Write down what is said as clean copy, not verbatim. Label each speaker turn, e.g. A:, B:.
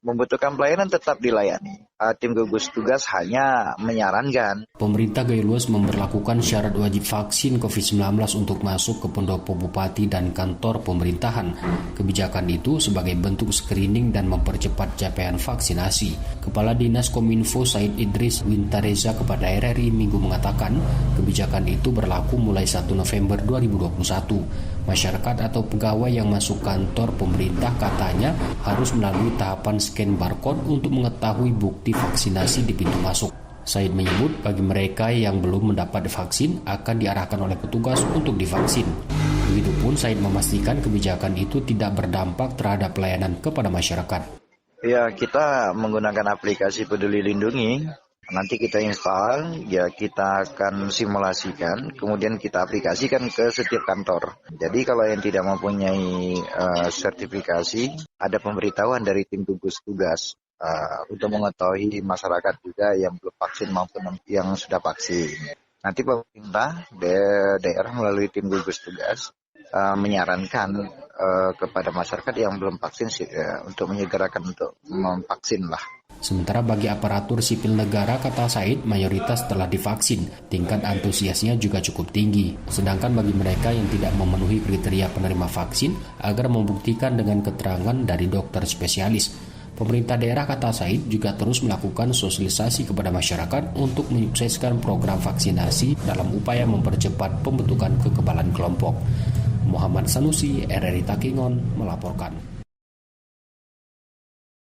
A: membutuhkan pelayanan tetap dilayani. Tim gugus tugas hanya menyarankan.
B: Pemerintah Gaya Luas memberlakukan syarat wajib vaksin COVID-19 untuk masuk ke pendopo bupati dan kantor pemerintahan. Kebijakan itu sebagai bentuk screening dan mempercepat capaian vaksinasi. Kepala Dinas Kominfo Said Idris Wintareza kepada RRI Minggu mengatakan, kebijakan itu berlaku mulai 1 November 2021. Masyarakat atau pegawai yang masuk kantor pemerintah katanya harus melalui tahapan scan barcode untuk mengetahui bukti vaksinasi di pintu masuk. Said menyebut bagi mereka yang belum mendapat vaksin akan diarahkan oleh petugas untuk divaksin. Begitupun Said memastikan kebijakan itu tidak berdampak terhadap pelayanan kepada masyarakat.
A: Ya, kita menggunakan aplikasi Peduli Lindungi. Nanti kita install, ya kita akan simulasikan, kemudian kita aplikasikan ke setiap kantor. Jadi kalau yang tidak mempunyai sertifikasi, ada pemberitahuan dari tim gugus tugas untuk mengetahui masyarakat juga yang belum vaksin maupun yang sudah vaksin. Nanti pemerintah daerah melalui tim gugus tugas menyarankan kepada masyarakat yang belum vaksin untuk menyegerakan untuk memvaksin lah.
B: Sementara bagi aparatur sipil negara, kata Said, mayoritas telah divaksin. Tingkat antusiasnya juga cukup tinggi. Sedangkan bagi mereka yang tidak memenuhi kriteria penerima vaksin, agar membuktikan dengan keterangan dari dokter spesialis. Pemerintah daerah, kata Said, juga terus melakukan sosialisasi kepada masyarakat untuk menyukseskan program vaksinasi dalam upaya mempercepat pembentukan kekebalan kelompok. Muhammad Sanusi, RRI Takengon, melaporkan.